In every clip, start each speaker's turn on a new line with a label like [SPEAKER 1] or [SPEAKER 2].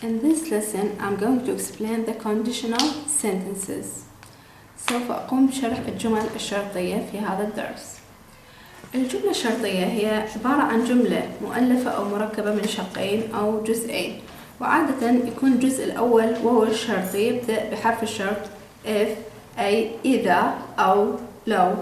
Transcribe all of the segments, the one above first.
[SPEAKER 1] In this lesson, I'm going to explain the conditional sentences. سوف أقوم بشرح الجمل الشرطية في هذا الدرس. الجملة الشرطية هي عبارة عن جملة مؤلفة أو مركبة من شقين أو جزئين، وعادة يكون الجزء الأول وهو الشرطي يبدأ بحرف الشرط if أي إذا أو لو،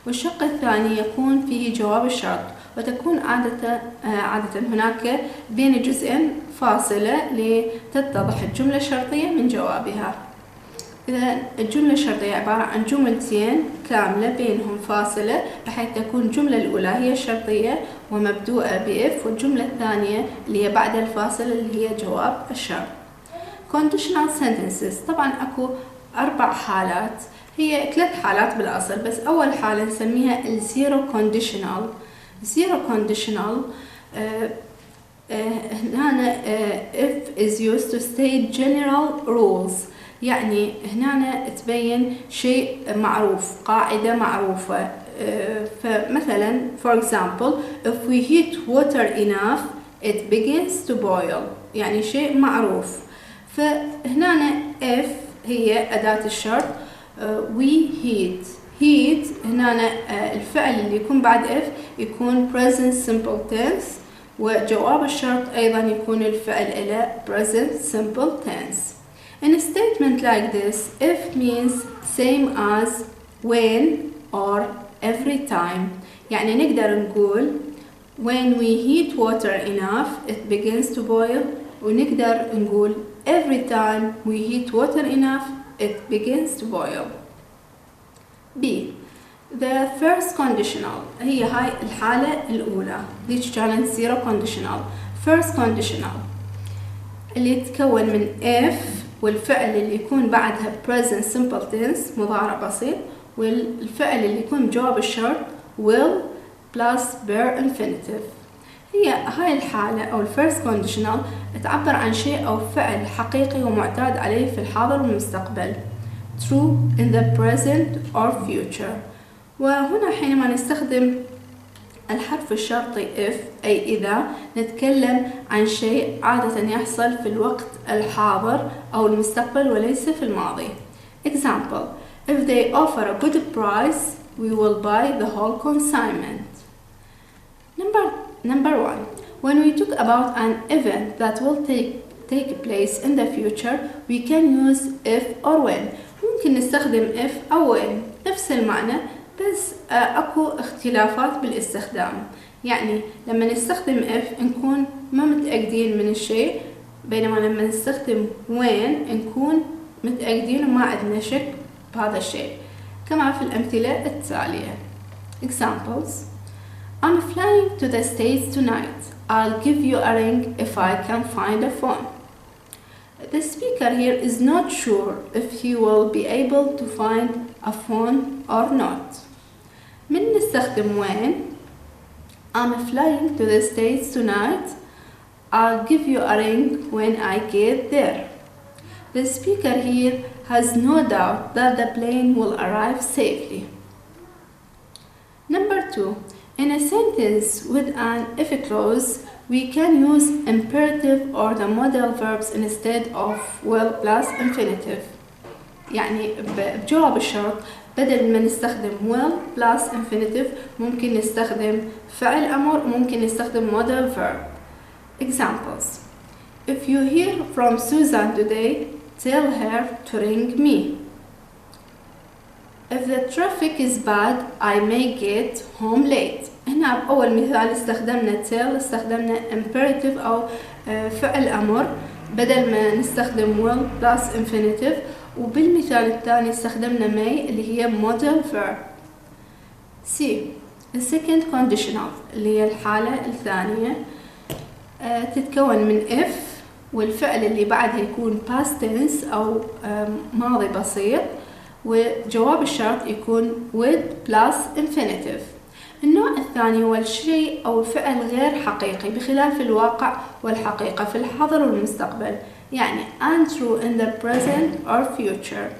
[SPEAKER 1] والشق الثاني يكون فيه جواب الشرط، وتكون عادة هناك بين الجزئين فاصلة لتتضح الجملة الشرطية من جوابها. إذا الجملة الشرطية عبارة عن جملتين كاملة بينهم فاصلة، بحيث تكون الجملة الأولى هي الشرطية ومبدوءة بإف، والجملة الثانية اللي هي بعد الفاصلة اللي هي جواب الشرط. Conditional sentences طبعا أكو 4 حالات، هي 3 حالات بالأصل، بس أول حالة نسميها الزيرو كونديشنال. زيرو كونديشنال هنا if is used to state general rules، يعني هنا تبين شيء معروف، قاعدة معروفة. فمثلا for example if we heat water enough it begins to boil، يعني شيء معروف. فهنا if هي أداة الشرط، we heat هنا الفعل اللي يكون بعد if يكون present simple tense، وجواب الشرط أيضا يكون الفعل إلى present simple tense. In a statement like this, if means same as when or every time، يعني نقدر نقول when we heat water enough it begins to boil، ونقدر نقول every time we heat water enough it begins to boil. B. The first conditional هي هاي الحالة الأولى، ديش كانت zero conditional. First conditional اللي يتكون من if والفعل اللي يكون بعدها present simple tense مضارع بسيط، والفعل اللي يكون بجواب الشرط will plus bare infinitive. هي هاي الحالة أو first conditional تعبر عن شيء أو فعل حقيقي ومعتاد عليه في الحاضر والمستقبل، true in the present or future. وهنا حينما نستخدم الحرف الشرطي if أي إذا، نتكلم عن شيء عادة يحصل في الوقت الحاضر أو المستقبل وليس في الماضي. Example: if they offer a good price we will buy the whole consignment. Number 1. When we talk about an event that will take place in the future we can use if or when. ممكن نستخدم if أو when نفس المعنى، بس أكو اختلافات بالاستخدام. يعني لما نستخدم if نكون ما متأكدين من الشيء، بينما لما نستخدم when نكون متأكدين وما عندنا شك بهذا الشيء، كما في الأمثلة التالية. Examples: I'm flying to the States tonight. I'll give you a ring if I can find a phone. The speaker here is not sure if he will be able to find a phone or not. من نستخدم when I'm flying to the States tonight. I'll give you a ring when I get there. The speaker here has no doubt that the plane will arrive safely. Number 2. In a sentence with an if clause we can use imperative or the modal verbs instead of will plus infinitive. يعني بجواب الشرط بدل ما نستخدم will plus infinitive ممكن نستخدم فعل أمر وممكن نستخدم modal verb. Examples: if you hear from Susan today tell her to ring me. If the traffic is bad I may get home late. هنا بأول مثال استخدمنا tell، استخدمنا imperative أو فعل أمر بدل ما نستخدم will plus infinitive، وبالمثال الثاني استخدمنا may اللي هي modal verb. C. The second conditional اللي هي الحالة الثانية تتكون من if والفعل اللي بعدها يكون past tense أو ماضي بسيط، وجواب الشرط يكون with plus infinitive. النوع الثاني هو الشيء أو فعل غير حقيقي بخلاف الواقع والحقيقة في الحاضر والمستقبل، يعني untrue in the present or future.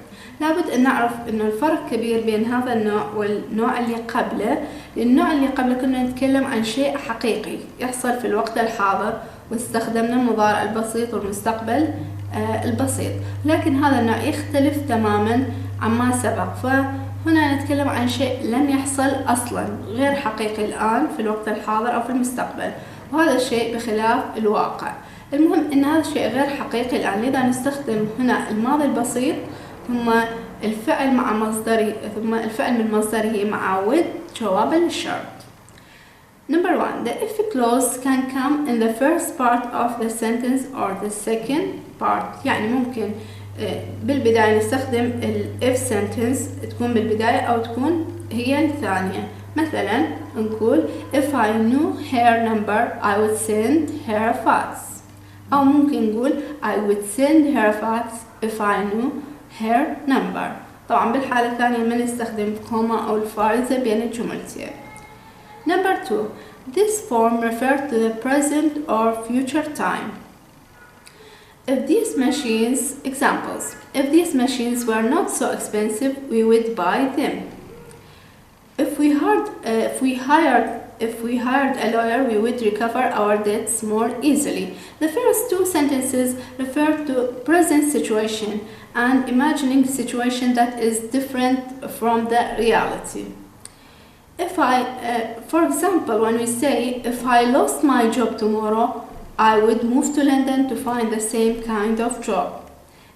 [SPEAKER 1] لابد أن نعرف أنه الفرق كبير بين هذا النوع والنوع اللي قبله. النوع اللي قبله كنا نتكلم عن شيء حقيقي يحصل في الوقت الحاضر، واستخدمنا المضارع البسيط والمستقبل البسيط، لكن هذا النوع يختلف تماما عما سبق. فهنا نتكلم عن شيء لم يحصل أصلا، غير حقيقي الآن في الوقت الحاضر أو في المستقبل، وهذا الشيء بخلاف الواقع. المهم أن هذا الشيء غير حقيقي الآن، لذا نستخدم هنا الماضي البسيط ثم الفعل مع مصدره، ثم الفعل من مصدره مع would جوابا للشرط. Number 1. The if clause can come in the first part of the sentence or the second part. يعني ممكن بالبداية نستخدم ال if sentence تكون بالبداية أو تكون هي الثانية. مثلا نقول if I knew her number I would send her a fax. أو ممكن نقول I would send her a fax if I knew her number. طبعا بالحالة الثانية ما نستخدم كوما أو الفارزة بين الجملتين. Number 2. This form refers to the present or future time. If these machines, examples, if these machines were not so expensive, we would buy them. If we hired a lawyer, we would recover our debts more easily. The first two sentences refer to present situation and imagining a situation that is different from the reality. For example, when we say, if I lost my job tomorrow, I would move to London to find the same kind of job.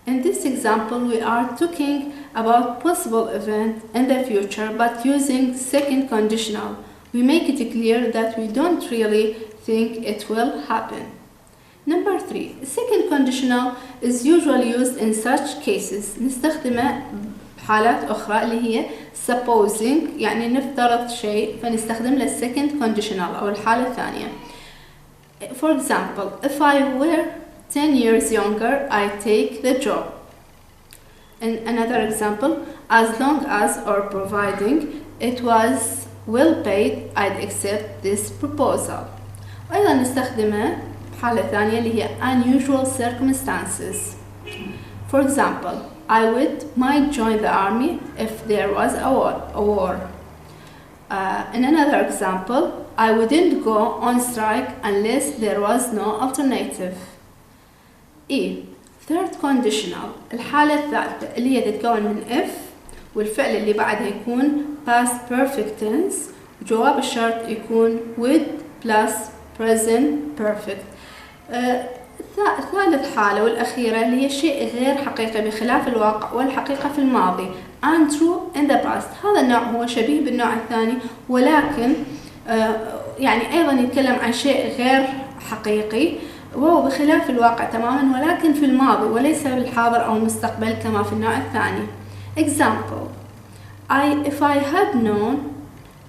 [SPEAKER 1] In this example, we are talking about possible event in the future, but using second conditional. We make it clear that we don't really think it will happen. Number 3. Second conditional is usually used in such cases. نستخدمه حالات أخرى اللي هي supposing، يعني نفترض شيء فنستخدم له second conditional أو الحالة الثانية. For example, if I were 10 years younger, I take the job. And another example, as long as or providing it was well paid, I'd accept this proposal. وأيضا نستخدمه حالة ثانية اللي هي unusual circumstances. For example, might join the army if there was a war. In another example, I wouldn't go on strike unless there was no alternative. Third conditional، الحالة الثالثة اللي هي تتكون من if والفعل اللي بعدها يكون past perfect tense وجواب الشرط يكون would plus present perfect. ثالث حالة والأخيرة اللي هي شيء غير حقيقي بخلاف الواقع والحقيقة في الماضي untrue in the past. هذا النوع هو شبيه بالنوع الثاني، ولكن يعني أيضا يتكلم عن شيء غير حقيقي وهو بخلاف الواقع تماما، ولكن في الماضي وليس بالحاضر أو المستقبل كما في النوع الثاني. Example, if I had known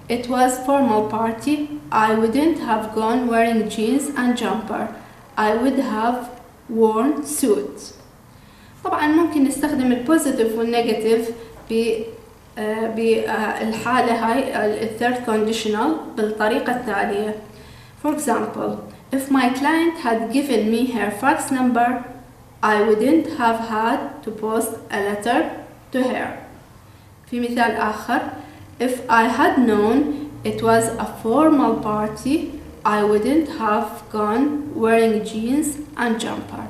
[SPEAKER 1] it was formal party, I wouldn't have gone wearing jeans and jumper. I would have worn suit. طبعا ممكن نستخدم البوزيتيف والنيجاتيف بالحالة هاي الثيرد conditional بالطريقة التالية. For example, if my client had given me her fax number, I wouldn't have had to post a letter to her. في مثال آخر, if I had known it was a formal party, I wouldn't have gone wearing jeans and jumper.